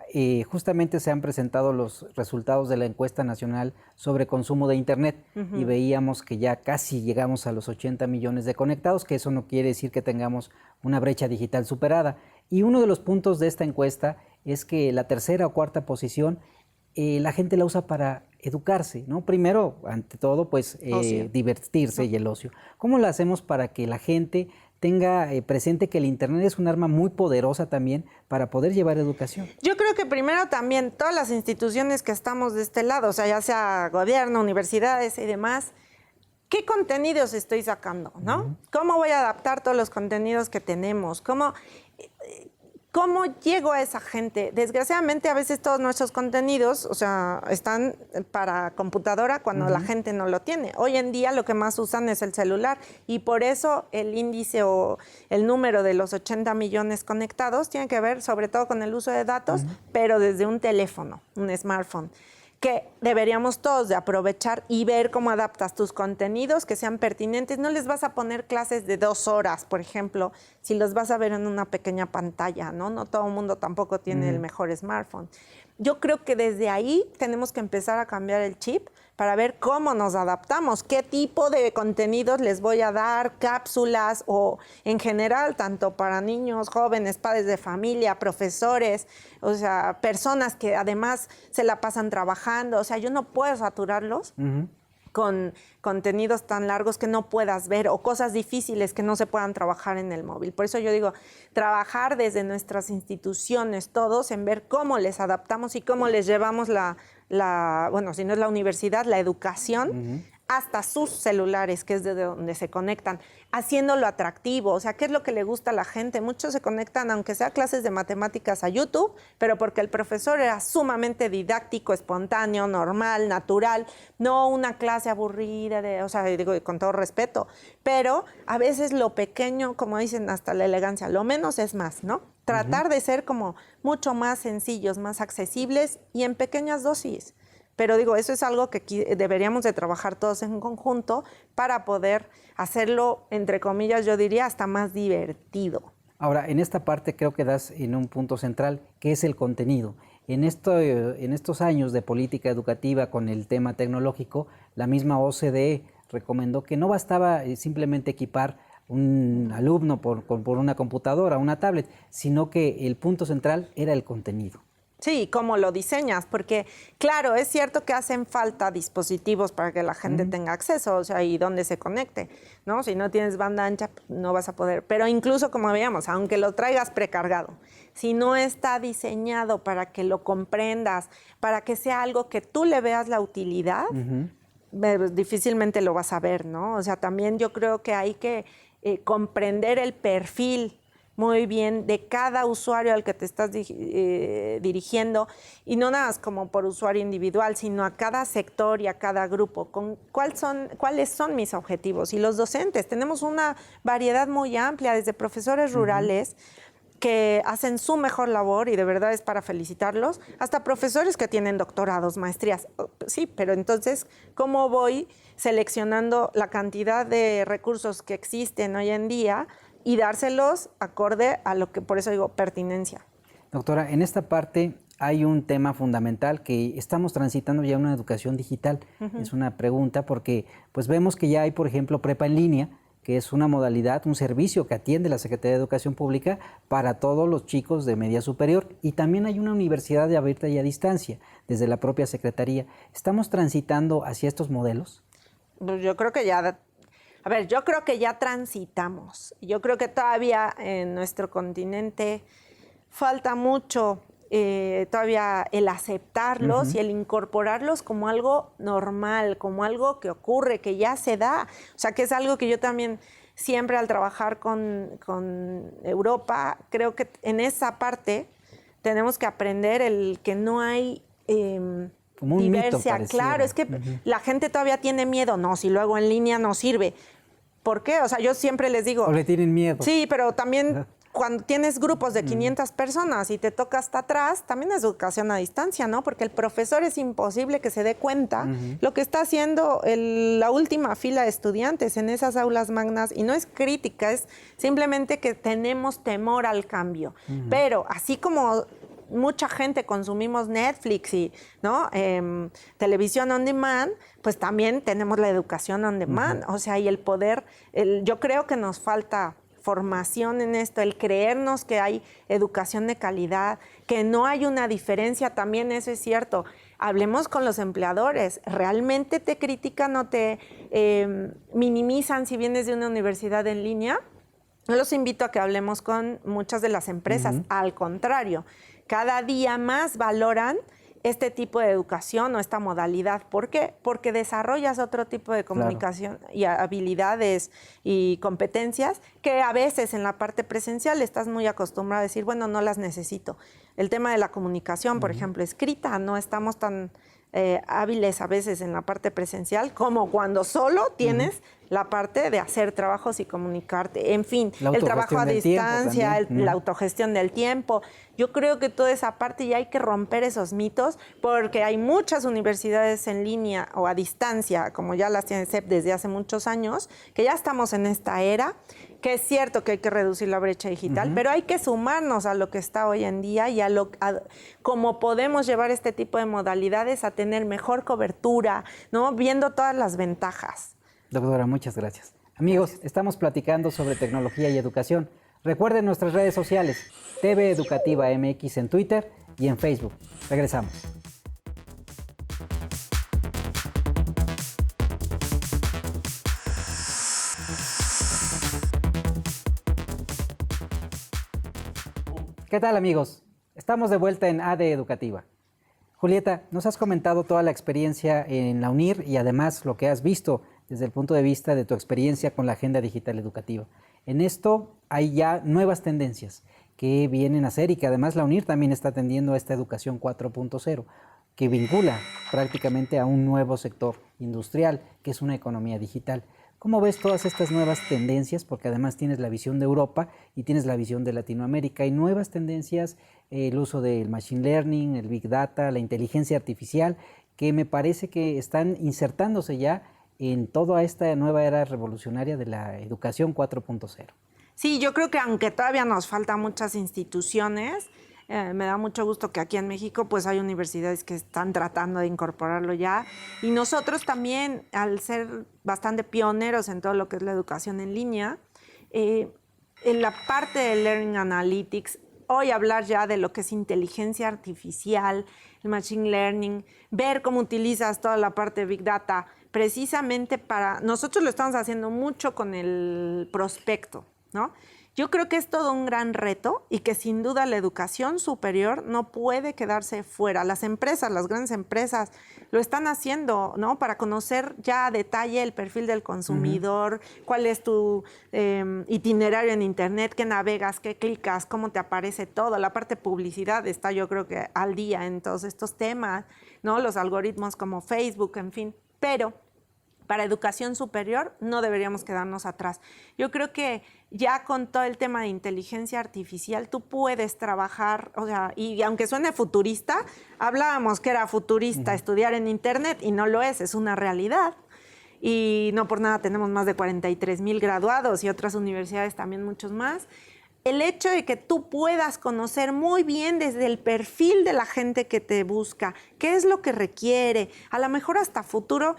justamente se han presentado los resultados de la encuesta nacional sobre consumo de Internet y veíamos que ya casi llegamos a los 80 millones de conectados, que eso no quiere decir que tengamos una brecha digital superada. Y uno de los puntos de esta encuesta es que la tercera o cuarta posición la gente la usa para educarse, ¿no? Primero, ante todo, pues divertirse y el ocio. ¿Cómo lo hacemos para que la gente tenga presente que el Internet es un arma muy poderosa también para poder llevar educación? Yo creo que primero también todas las instituciones que estamos de este lado, o sea, ya sea gobierno, universidades y demás, ¿qué contenidos estoy sacando, no? ¿Cómo voy a adaptar todos los contenidos que tenemos? ¿Cómo llego a esa gente? Desgraciadamente, a veces todos nuestros contenidos, o sea, están para computadora cuando la gente no lo tiene. Hoy en día lo que más usan es el celular y por eso el índice o el número de los 80 millones conectados tiene que ver sobre todo con el uso de datos, pero desde un teléfono, un smartphone, que deberíamos todos de aprovechar y ver cómo adaptas tus contenidos que sean pertinentes. No les vas a poner clases de 2 horas, por ejemplo, si los vas a ver en una pequeña pantalla, ¿no? No todo el mundo tampoco tiene el mejor smartphone. Yo creo que desde ahí tenemos que empezar a cambiar el chip para ver cómo nos adaptamos, qué tipo de contenidos les voy a dar, cápsulas o en general, tanto para niños, jóvenes, padres de familia, profesores, o sea, personas que además se la pasan trabajando. O sea, yo no puedo saturarlos con contenidos tan largos que no puedas ver o cosas difíciles que no se puedan trabajar en el móvil. Por eso yo digo, trabajar desde nuestras instituciones todos en ver cómo les adaptamos y cómo les llevamos bueno, si no es la universidad, la educación hasta sus celulares, que es de donde se conectan, haciéndolo atractivo. O sea, ¿qué es lo que le gusta a la gente? Muchos se conectan, aunque sea clases de matemáticas, a YouTube, pero porque el profesor era sumamente didáctico, espontáneo, normal, natural, no una clase aburrida, o sea, digo, con todo respeto. Pero a veces lo pequeño, como dicen, hasta la elegancia, lo menos es más, ¿no? Tratar de ser como mucho más sencillos, más accesibles y en pequeñas dosis. Pero digo, eso es algo que deberíamos de trabajar todos en conjunto para poder hacerlo, entre comillas, yo diría, hasta más divertido. Ahora, en esta parte creo que das en un punto central, que es el contenido. En estos años de política educativa con el tema tecnológico, la misma OCDE recomendó que no bastaba simplemente equipar un alumno por una computadora, una tablet, sino que el punto central era el contenido. Sí, cómo lo diseñas, porque claro, es cierto que hacen falta dispositivos para que la gente tenga acceso, o sea, y dónde se conecte, ¿no? Si no tienes banda ancha, no vas a poder. Pero incluso, como veíamos, aunque lo traigas precargado, si no está diseñado para que lo comprendas, para que sea algo que tú le veas la utilidad, difícilmente lo vas a ver, ¿no? O sea, también yo creo que hay que comprender el perfil muy bien de cada usuario al que te estás dirigiendo, y no nada más como por usuario individual, sino a cada sector y a cada grupo, cuáles son mis objetivos. Y los docentes, tenemos una variedad muy amplia, desde profesores rurales que hacen su mejor labor y de verdad es para felicitarlos, hasta profesores que tienen doctorados, maestrías. Sí, pero entonces, ¿cómo voy seleccionando la cantidad de recursos que existen hoy en día y dárselos acorde a lo que, por eso digo, pertinencia? Doctora, en esta parte hay un tema fundamental que estamos transitando ya una educación digital. Es una pregunta porque pues vemos que ya hay, por ejemplo, prepa en línea, que es una modalidad, un servicio que atiende la Secretaría de Educación Pública para todos los chicos de media superior. Y también hay una universidad de abierta y a distancia, desde la propia Secretaría. ¿Estamos transitando hacia estos modelos? Pues yo creo que ya A ver, yo creo que ya transitamos. Yo creo que todavía en nuestro continente falta mucho todavía el aceptarlos y el incorporarlos como algo normal, como algo que ocurre, que ya se da. O sea, que es algo que yo también siempre al trabajar con Europa, creo que en esa parte tenemos que aprender el que no hay como un mito, diversidad. pareciera. Claro, es que la gente todavía tiene miedo. No, si luego en línea no sirve. ¿Por qué? O sea, yo siempre les digo... O le tienen miedo. Sí, pero también cuando tienes grupos de 500 personas y te toca hasta atrás, también es educación a distancia, ¿no? Porque el profesor es imposible que se dé cuenta lo que está haciendo la última fila de estudiantes en esas aulas magnas. Y no es crítica, es simplemente que tenemos temor al cambio. Pero así como mucha gente consumimos Netflix y ¿no? Televisión on demand, pues también tenemos la educación on demand. O sea, y el poder, yo creo que nos falta formación en esto, el creernos que hay educación de calidad, que no hay una diferencia, también eso es cierto. Hablemos con los empleadores, ¿realmente te critican o te minimizan si vienes de una universidad en línea? Yo los invito a que hablemos con muchas de las empresas, al contrario, cada día más valoran este tipo de educación o esta modalidad. ¿Por qué? Porque desarrollas otro tipo de comunicación y habilidades y competencias que a veces en la parte presencial estás muy acostumbrado a decir, bueno, no las necesito. El tema de la comunicación, por ejemplo, escrita, no estamos tan hábiles a veces en la parte presencial como cuando solo tienes la parte de hacer trabajos y comunicarte. En fin, el trabajo a distancia, la autogestión del tiempo. Yo creo que toda esa parte ya hay que romper esos mitos porque hay muchas universidades en línea o a distancia, como ya las tiene CEP desde hace muchos años, que ya estamos en esta era, que es cierto que hay que reducir la brecha digital, pero hay que sumarnos a lo que está hoy en día y a cómo podemos llevar este tipo de modalidades a tener mejor cobertura, ¿no? Viendo todas las ventajas. Doctora, muchas gracias. Amigos, estamos platicando sobre tecnología y educación. Recuerden nuestras redes sociales, TV Educativa MX en Twitter y en Facebook. Regresamos. ¿Qué tal, amigos? Estamos de vuelta en AD Educativa. Julieta, nos has comentado toda la experiencia en la UNIR y además lo que has visto desde el punto de vista de tu experiencia con la Agenda Digital Educativa. En esto hay ya nuevas tendencias que vienen a ser y que además la UNIR también está atendiendo a esta educación 4.0, que vincula prácticamente a un nuevo sector industrial, que es una economía digital. ¿Cómo ves todas estas nuevas tendencias? Porque además tienes la visión de Europa y tienes la visión de Latinoamérica. Hay nuevas tendencias, el uso del machine learning, el big data, la inteligencia artificial, que me parece que están insertándose ya en toda esta nueva era revolucionaria de la educación 4.0. Sí, yo creo que aunque todavía nos faltan muchas instituciones, me da mucho gusto que aquí en México pues hay universidades que están tratando de incorporarlo ya. Y nosotros también, al ser bastante pioneros en todo lo que es la educación en línea, en la parte de Learning Analytics, hoy hablar ya de lo que es inteligencia artificial, el machine learning, ver cómo utilizas toda la parte de Big Data, precisamente para... Nosotros lo estamos haciendo mucho con el prospecto, ¿no? Yo creo que es todo un gran reto y que sin duda la educación superior no puede quedarse fuera. Las empresas, las grandes empresas, lo están haciendo, ¿no? Para conocer ya a detalle el perfil del consumidor, cuál es tu itinerario en Internet, qué navegas, qué clicas, cómo te aparece todo. La parte de publicidad está, yo creo que al día en todos estos temas, ¿no? Los algoritmos como Facebook, en fin. Pero para educación superior no deberíamos quedarnos atrás. Yo creo que ya con todo el tema de inteligencia artificial tú puedes trabajar, o sea, y aunque suene futurista, hablábamos que era futurista estudiar en Internet y no lo es una realidad. Y no por nada tenemos más de 43,000 graduados y otras universidades también muchos más. el hecho de que tú puedas conocer muy bien desde el perfil de la gente que te busca, qué es lo que requiere, a lo mejor hasta futuro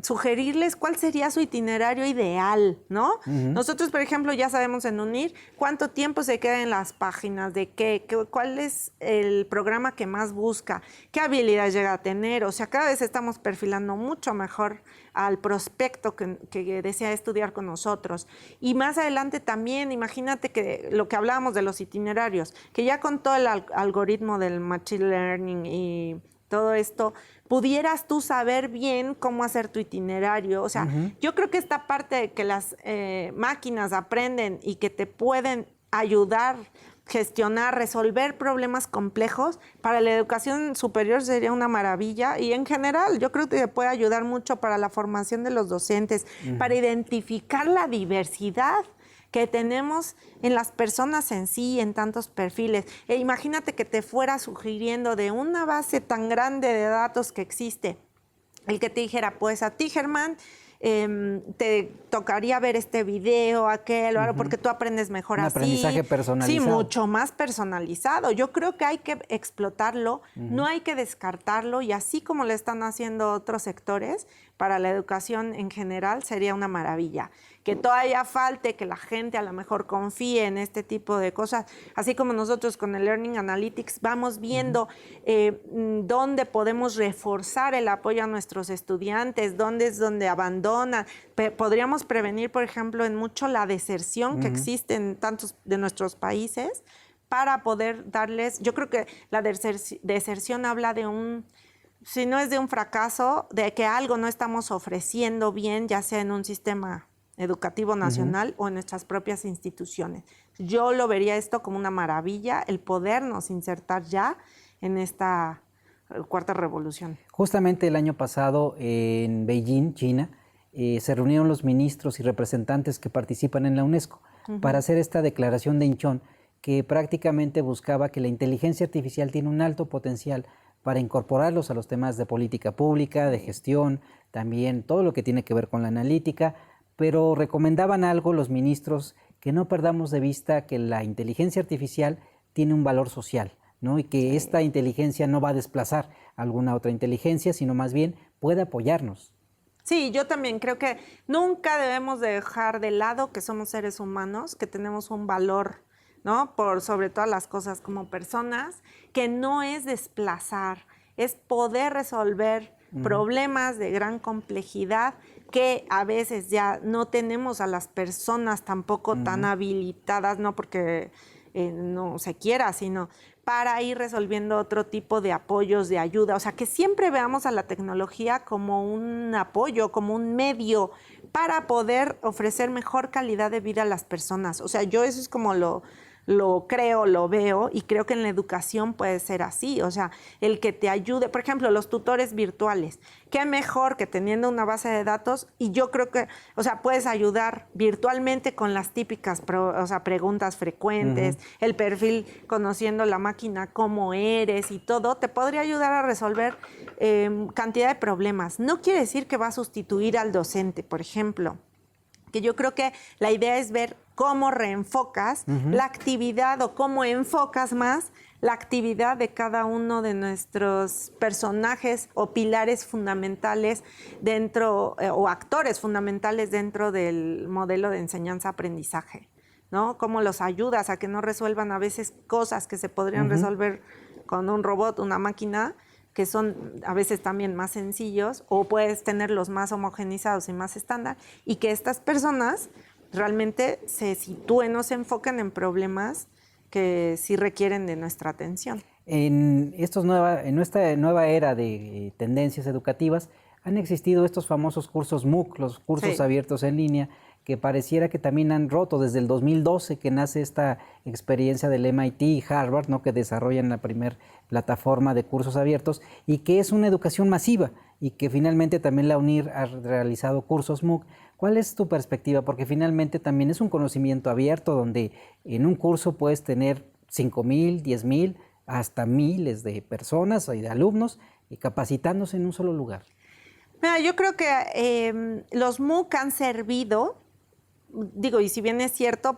sugerirles cuál sería su itinerario ideal, ¿no? Nosotros, por ejemplo, ya sabemos en UNIR cuánto tiempo se queda en las páginas, de cuál es el programa que más busca, qué habilidades llega a tener, o sea, cada vez estamos perfilando mucho mejor al prospecto que desea estudiar con nosotros. Y más adelante también, imagínate que lo que hablábamos de los itinerarios, que ya con todo el algoritmo del machine learning y todo esto, pudieras tú saber bien cómo hacer tu itinerario. O sea, yo creo que esta parte de que las máquinas aprenden y que te pueden ayudar, gestionar, resolver problemas complejos, para la educación superior sería una maravilla, y en general yo creo que puede ayudar mucho para la formación de los docentes, para identificar la diversidad que tenemos en las personas en sí, en tantos perfiles. Imagínate que te fuera sugiriendo de una base tan grande de datos que existe, el que te dijera, pues a ti, Germán, te tocaría ver este video, aquel, o algo, porque tú aprendes mejor así. Un aprendizaje personalizado. Sí, mucho más personalizado. Yo creo que hay que explotarlo, no hay que descartarlo, y así como lo están haciendo otros sectores, para la educación en general sería una maravilla. Que todavía falte que la gente a lo mejor confíe en este tipo de cosas, así como nosotros con el Learning Analytics vamos viendo dónde podemos reforzar el apoyo a nuestros estudiantes, dónde es donde abandonan. Podríamos prevenir, por ejemplo, en mucho la deserción que existe en tantos de nuestros países, para poder darles, yo creo que la deserción habla de si no es de un fracaso, de que algo no estamos ofreciendo bien, ya sea en un sistema educativo nacional o en nuestras propias instituciones. Yo lo vería esto como una maravilla, el podernos insertar ya en esta cuarta revolución. Justamente el año pasado en Beijing, China, se reunieron los ministros y representantes que participan en la UNESCO para hacer esta declaración de Incheon, que prácticamente buscaba que la inteligencia artificial tiene un alto potencial para incorporarlos a los temas de política pública, de gestión, también todo lo que tiene que ver con la analítica, pero recomendaban algo los ministros, que no perdamos de vista que la inteligencia artificial tiene un valor social, ¿no? Y que esta inteligencia no va a desplazar alguna otra inteligencia, sino más bien puede apoyarnos. Sí, yo también creo que nunca debemos dejar de lado que somos seres humanos, que tenemos un valor, ¿no? Por sobre todas las cosas como personas, que no es desplazar, es poder resolver problemas de gran complejidad, que a veces ya no tenemos a las personas tampoco tan habilitadas, no porque no se quiera, sino para ir resolviendo otro tipo de apoyos, de ayuda. O sea, que siempre veamos a la tecnología como un apoyo, como un medio para poder ofrecer mejor calidad de vida a las personas. O sea, yo eso es como lo creo, lo veo, y creo que en la educación puede ser así. O sea, el que te ayude, por ejemplo, los tutores virtuales, qué mejor que teniendo una base de datos, y yo creo que, o sea, puedes ayudar virtualmente con las típicas preguntas frecuentes, el perfil, conociendo la máquina, cómo eres y todo, te podría ayudar a resolver cantidad de problemas. No quiere decir que va a sustituir al docente, por ejemplo, que yo creo que la idea es ver cómo reenfocas la actividad, o cómo enfocas más la actividad de cada uno de nuestros personajes o pilares fundamentales dentro, o actores fundamentales dentro del modelo de enseñanza-aprendizaje, ¿no? Cómo los ayudas a que no resuelvan a veces cosas que se podrían resolver con un robot, una máquina, que son a veces también más sencillos, o puedes tenerlos más homogenizados y más estándar, y que estas personas realmente se sitúen o se enfoquen en problemas que sí requieren de nuestra atención. En esta nueva era de tendencias educativas han existido estos famosos cursos MOOC, los cursos abiertos en línea, que pareciera que también han roto desde el 2012, que nace esta experiencia del MIT y Harvard, ¿no? Que desarrollan la primera plataforma de cursos abiertos, y que es una educación masiva, y que finalmente también la UNIR ha realizado cursos MOOC. ¿Cuál es tu perspectiva? Porque finalmente también es un conocimiento abierto, donde en un curso puedes tener 5,000, 10,000, hasta miles de personas y de alumnos, y capacitándose en un solo lugar. Mira, yo creo que los MOOC han servido digo, y si bien es cierto,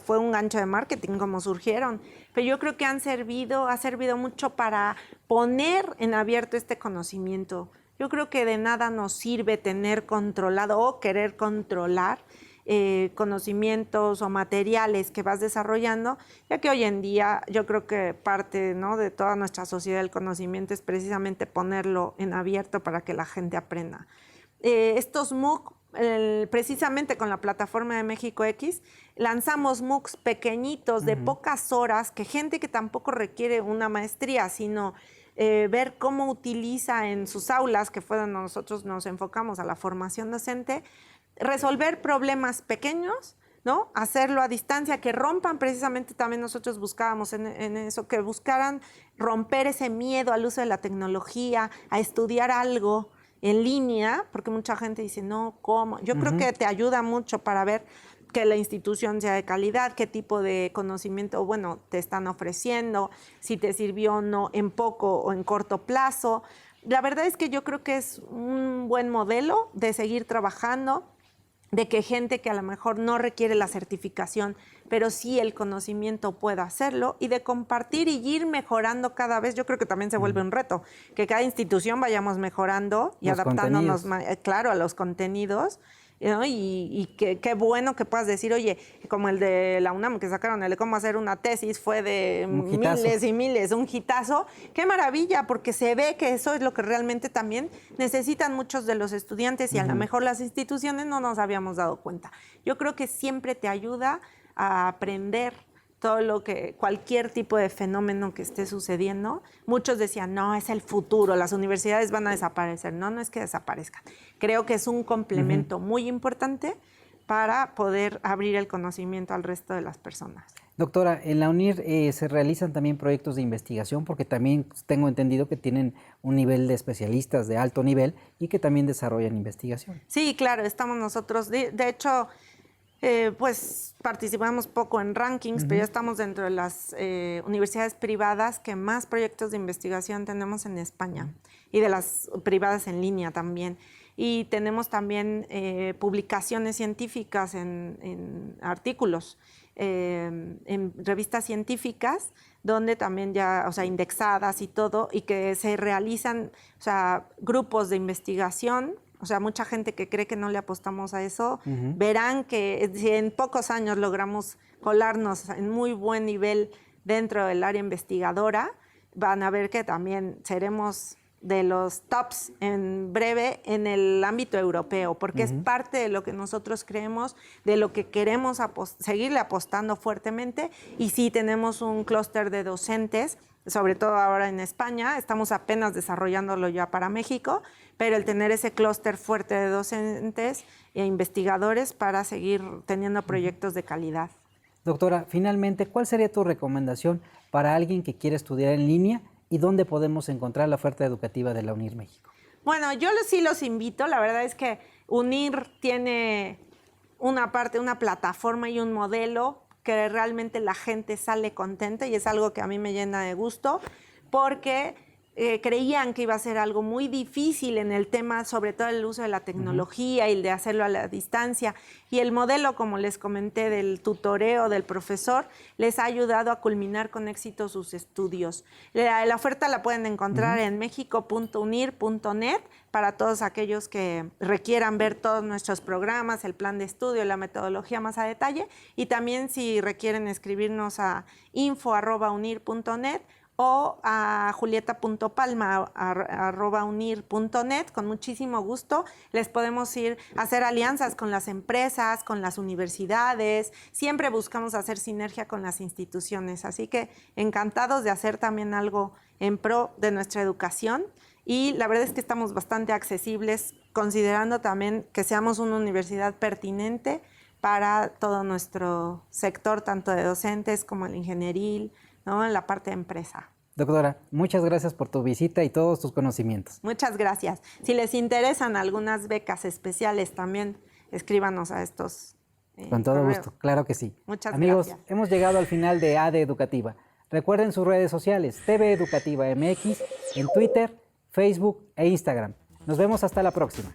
fue un gancho de marketing como surgieron, pero yo creo que ha servido mucho para poner en abierto este conocimiento. Yo creo que de nada nos sirve tener controlado o querer controlar conocimientos o materiales que vas desarrollando, ya que hoy en día yo creo que parte, ¿no?, de toda nuestra sociedad del conocimiento es precisamente ponerlo en abierto para que la gente aprenda. Estos MOOC, precisamente con la plataforma de México X, lanzamos MOOCs pequeñitos de pocas horas, que gente que tampoco requiere una maestría, sino ver cómo utiliza en sus aulas, que fue donde nosotros nos enfocamos a la formación docente, resolver problemas pequeños, ¿no? Hacerlo a distancia, que rompan, precisamente también nosotros buscábamos en eso, que buscaran romper ese miedo al uso de la tecnología, a estudiar algo en línea, porque mucha gente dice, no, ¿cómo? Yo creo que te ayuda mucho para ver que la institución sea de calidad, qué tipo de conocimiento, bueno, te están ofreciendo, si te sirvió o no en poco o en corto plazo. La verdad es que yo creo que es un buen modelo de seguir trabajando, de que gente que a lo mejor no requiere la certificación, pero sí el conocimiento pueda hacerlo, y de compartir y ir mejorando cada vez. Yo creo que también se vuelve un reto, que cada institución vayamos mejorando y adaptándonos, claro, a los contenidos, ¿no? Y qué bueno que puedas decir, oye, como el de la UNAM que sacaron, el de cómo hacer una tesis, fue de miles y miles, un hitazo. Qué maravilla, porque se ve que eso es lo que realmente también necesitan muchos de los estudiantes, y a lo mejor las instituciones no nos habíamos dado cuenta. Yo creo que siempre te ayuda a aprender todo cualquier tipo de fenómeno que esté sucediendo. Muchos decían, no, es el futuro, las universidades van a desaparecer. No, no es que desaparezcan. Creo que es un complemento muy importante para poder abrir el conocimiento al resto de las personas. Doctora, en la UNIR se realizan también proyectos de investigación, porque también tengo entendido que tienen un nivel de especialistas de alto nivel y que también desarrollan investigación. Sí, claro, estamos nosotros, de hecho, pues participamos poco en rankings, pero ya estamos dentro de las universidades privadas que más proyectos de investigación tenemos en España, y de las privadas en línea también. Y tenemos también publicaciones científicas en artículos, en revistas científicas, donde también ya, o sea, indexadas y todo, y que se realizan, o sea, grupos de investigación. O sea, mucha gente que cree que no le apostamos a eso, verán que si en pocos años logramos colarnos en muy buen nivel dentro del área investigadora, van a ver que también seremos de los tops en breve en el ámbito europeo, porque es parte de lo que nosotros creemos, de lo que queremos seguirle apostando fuertemente. Y sí, tenemos un clúster de docentes, sobre todo ahora en España, estamos apenas desarrollándolo ya para México, pero el tener ese clúster fuerte de docentes e investigadores para seguir teniendo proyectos de calidad. Doctora, finalmente, ¿cuál sería tu recomendación para alguien que quiere estudiar en línea y dónde podemos encontrar la oferta educativa de la UNIR México? Bueno, yo sí los invito. La verdad es que UNIR tiene una plataforma y un modelo que realmente la gente sale contenta, y es algo que a mí me llena de gusto, porque creían que iba a ser algo muy difícil en el tema, sobre todo el uso de la tecnología y el de hacerlo a la distancia. Y el modelo, como les comenté, del tutoreo del profesor, les ha ayudado a culminar con éxito sus estudios. La oferta la pueden encontrar en mexico.unir.net para todos aquellos que requieran ver todos nuestros programas, el plan de estudio, la metodología más a detalle. Y también, si requieren escribirnos a info@unir.net o a julieta.palma@unir.net, con muchísimo gusto les podemos ir a hacer alianzas con las empresas, con las universidades. Siempre buscamos hacer sinergia con las instituciones, así que encantados de hacer también algo en pro de nuestra educación. Y la verdad es que estamos bastante accesibles, considerando también que seamos una universidad pertinente para todo nuestro sector, tanto de docentes como el ingenieril, ¿no?, en la parte de empresa. Doctora, muchas gracias por tu visita y todos tus conocimientos. Muchas gracias. Si les interesan algunas becas especiales, también escríbanos a estos Con todo correos. gusto, claro que sí. Muchas Amigos, gracias. hemos llegado al final de ADE Educativa. Recuerden sus redes sociales, TV Educativa MX, en Twitter, Facebook e Instagram. Nos vemos hasta la próxima.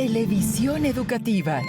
Televisión educativa.